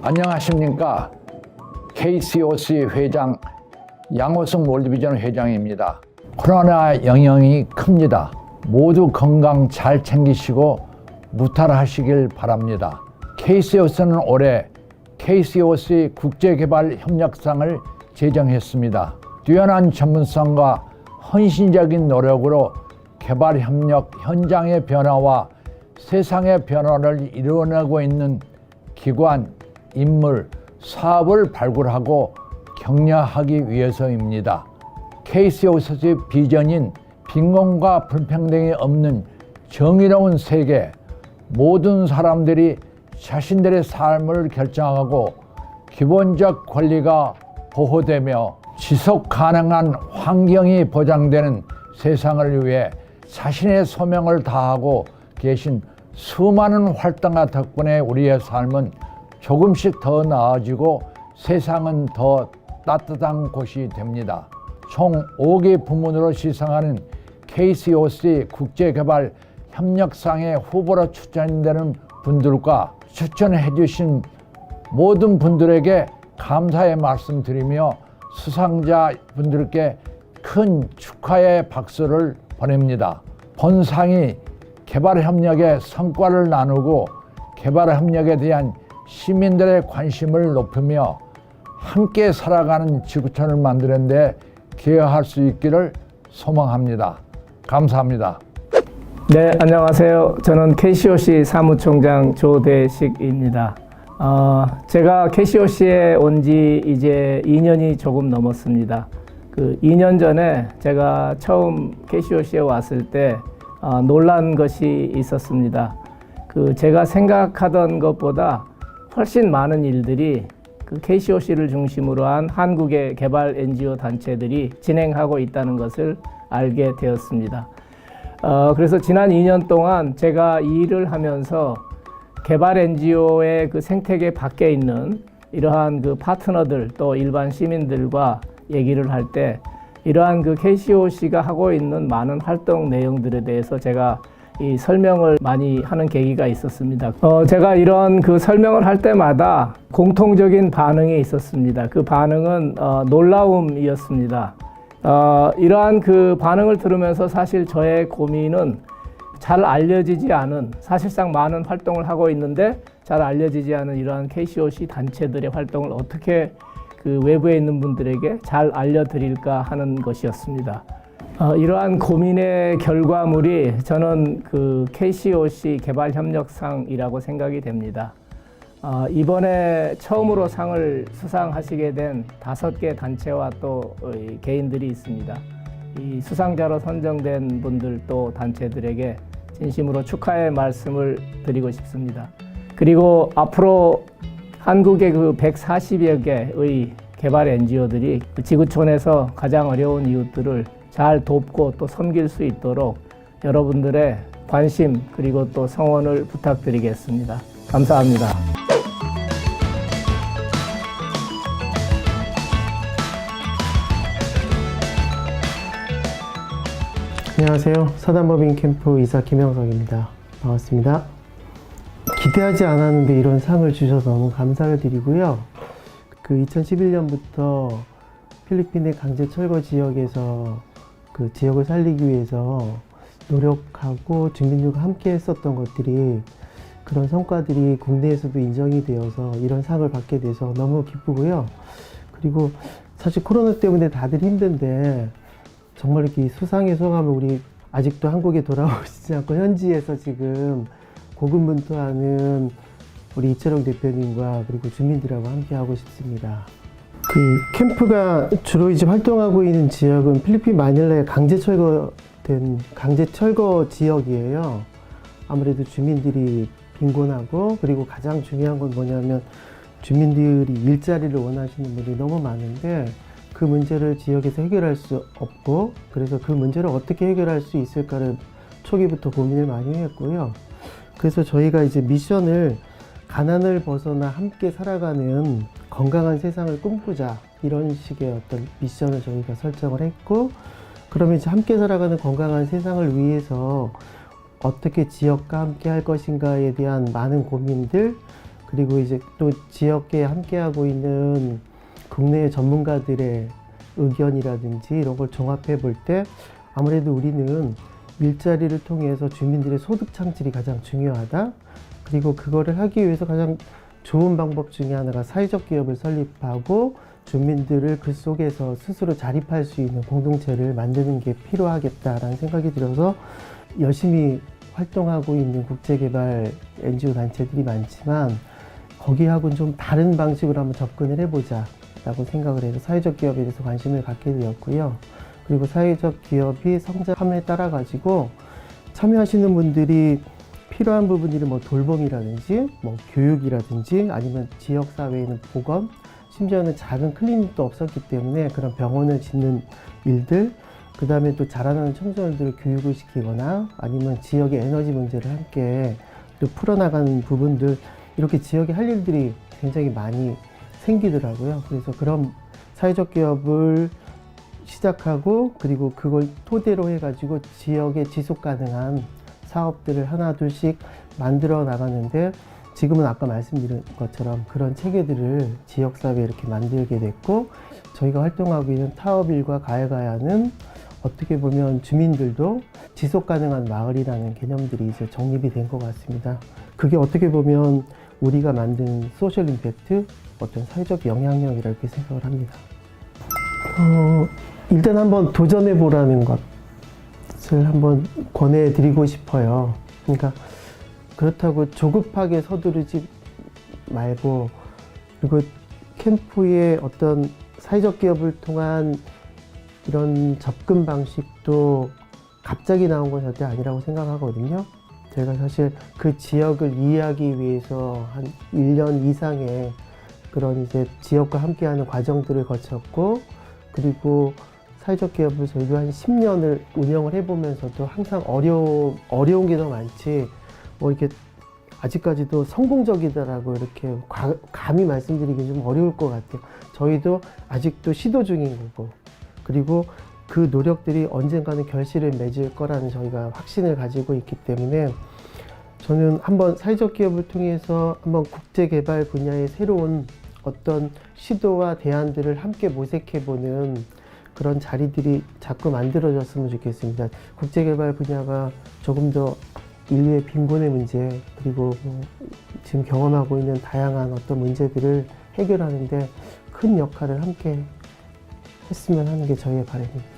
안녕하십니까. KCOC 회장 양호승 월드비전 회장입니다. 코로나 영향이 큽니다. 모두 건강 잘 챙기시고 무탈하시길 바랍니다. KCOC는 올해 KCOC 국제개발협력상을 제정했습니다. 뛰어난 전문성과 헌신적인 노력으로 개발협력 현장의 변화와 세상의 변화를 이루어내고 있는 기관, 인물, 사업을 발굴하고 격려하기 위해서입니다. KCOC 비전인 빈곤과 불평등이 없는 정의로운 세계, 모든 사람들이 자신들의 삶을 결정하고 기본적 권리가 보호되며 지속 가능한 환경이 보장되는 세상을 위해 자신의 소명을 다하고 계신 수많은 활동가 덕분에 우리의 삶은 조금씩 더 나아지고 세상은 더 따뜻한 곳이 됩니다. 총 5개 부문으로 시상하는 KCOC 국제개발협력상의 후보로 추천되는 분들과 추천해 주신 모든 분들에게 감사의 말씀 드리며 수상자 분들께 큰 축하의 박수를 보냅니다. 본상이 개발협력의 성과를 나누고 개발협력에 대한 시민들의 관심을 높이며 함께 살아가는 지구촌을 만드는 데 기여할 수 있기를 소망합니다. 감사합니다. 네, 안녕하세요. 저는 KCOC 사무총장 조대식입니다. 제가 KCOC에 온 지 이제 2년이 조금 넘었습니다. 2년 전에 제가 처음 KCOC에 왔을 때 놀란 것이 있었습니다. 제가 생각하던 것보다 훨씬 많은 일들이 KCOC를 중심으로 한 한국의 개발 NGO 단체들이 진행하고 있다는 것을 알게 되었습니다. 그래서 지난 2년 동안 제가 이 일을 하면서 개발 NGO의 생태계 밖에 있는 이러한 파트너들 또 일반 시민들과 얘기를 할 때 이러한 KCOC가 하고 있는 많은 활동 내용들에 대해서 제가 이 설명을 많이 하는 계기가 있었습니다. 제가 이런 설명을 할 때마다 공통적인 반응이 있었습니다. 그 반응은 놀라움이었습니다. 이러한 반응을 들으면서 사실 저의 고민은 잘 알려지지 않은, 사실상 많은 활동을 하고 있는데 잘 알려지지 않은 이러한 KCOC 단체들의 활동을 어떻게 외부에 있는 분들에게 잘 알려드릴까 하는 것이었습니다. 이러한 고민의 결과물이 저는 KCOC 개발협력상이라고 생각이 됩니다. 이번에 처음으로 상을 수상하시게 된 5개 단체와 또 개인들이 있습니다. 이 수상자로 선정된 분들 또 단체들에게 진심으로 축하의 말씀을 드리고 싶습니다. 그리고 앞으로 한국의 140여 개의 개발 NGO들이 지구촌에서 가장 어려운 이웃들을 잘 돕고 또 섬길 수 있도록 여러분들의 관심 그리고 또 성원을 부탁드리겠습니다. 감사합니다. 안녕하세요. 사단법인 캠프 이사 김영석입니다. 반갑습니다. 기대하지 않았는데 이런 상을 주셔서 너무 감사를 드리고요. 2011년부터 필리핀의 강제 철거 지역에서 지역을 살리기 위해서 노력하고 주민들과 함께 했었던 것들이 그런 성과들이 국내에서도 인정이 되어서 이런 상을 받게 돼서 너무 기쁘고요. 그리고 사실 코로나 때문에 다들 힘든데 정말 이렇게 수상의 소감을 우리 아직도 한국에 돌아오시지 않고 현지에서 지금 고군분투하는 우리 이철용 대표님과 그리고 주민들하고 함께 하고 싶습니다. 캠프가 주로 이제 활동하고 있는 지역은 필리핀 마닐라의 강제 철거 지역이에요. 아무래도 주민들이 빈곤하고 그리고 가장 중요한 건 뭐냐면 주민들이 일자리를 원하시는 분들이 너무 많은데 그 문제를 지역에서 해결할 수 없고 그래서 그 문제를 어떻게 해결할 수 있을까를 초기부터 고민을 많이 했고요. 그래서 저희가 이제 미션을 가난을 벗어나 함께 살아가는 건강한 세상을 꿈꾸자 이런 식의 어떤 미션을 저희가 설정을 했고 그러면 이제 함께 살아가는 건강한 세상을 위해서 어떻게 지역과 함께 할 것인가에 대한 많은 고민들 그리고 이제 또 지역에 함께하고 있는 국내 전문가들의 의견이라든지 이런 걸 종합해 볼 때 아무래도 우리는 일자리를 통해서 주민들의 소득 창출이 가장 중요하다. 그리고 그거를 하기 위해서 가장 좋은 방법 중에 하나가 사회적 기업을 설립하고 주민들을 그 속에서 스스로 자립할 수 있는 공동체를 만드는 게 필요하겠다라는 생각이 들어서 열심히 활동하고 있는 국제개발 NGO 단체들이 많지만 거기하고는 좀 다른 방식으로 한번 접근을 해보자 라고 생각을 해서 사회적 기업에 대해서 관심을 갖게 되었고요. 그리고 사회적 기업이 성장함에 따라 가지고 참여하시는 분들이 필요한 부분들이 뭐 돌봄이라든지 뭐 교육이라든지 아니면 지역사회에는 보건, 심지어는 작은 클리닉도 없었기 때문에 그런 병원을 짓는 일들, 그 다음에 또 자라나는 청소년들을 교육을 시키거나 아니면 지역의 에너지 문제를 함께 또 풀어나가는 부분들, 이렇게 지역에 할 일들이 굉장히 많이 생기더라고요. 그래서 그런 사회적 기업을 시작하고 그리고 그걸 토대로 해가지고 지역의 지속 가능한 사업들을 하나 둘씩 만들어 나가는데 지금은 아까 말씀드린 것처럼 그런 체계들을 지역사회에 이렇게 만들게 됐고 저희가 활동하고 있는 타업일과 가해가야는 어떻게 보면 주민들도 지속 가능한 마을이라는 개념들이 이제 정립이 된 것 같습니다. 그게 어떻게 보면 우리가 만든 소셜 임팩트, 어떤 사회적 영향력이라 이렇게 생각을 합니다. 일단 한번 도전해 보라는 것을 한번 권해드리고 싶어요. 그러니까 그렇다고 조급하게 서두르지 말고, 그리고 캠프의 어떤 사회적 기업을 통한 이런 접근 방식도 갑자기 나온 건 절대 아니라고 생각하거든요. 제가 사실 그 지역을 이해하기 위해서 한 1년 이상의 그런 이제 지역과 함께하는 과정들을 거쳤고, 그리고 사회적 기업을 저희도 한 10년을 운영을 해보면서도 항상 어려운 게 더 많지, 뭐 이렇게 아직까지도 성공적이다라고 이렇게 감히 말씀드리기 좀 어려울 것 같아요. 저희도 아직도 시도 중인 거고, 그리고 그 노력들이 언젠가는 결실을 맺을 거라는 저희가 확신을 가지고 있기 때문에 저는 한번 사회적 기업을 통해서 한번 국제개발 분야의 새로운 어떤 시도와 대안들을 함께 모색해보는 그런 자리들이 자꾸 만들어졌으면 좋겠습니다. 국제개발 분야가 조금 더 인류의 빈곤의 문제, 그리고 지금 경험하고 있는 다양한 어떤 문제들을 해결하는데 큰 역할을 함께 했으면 하는 게 저희의 바람입니다.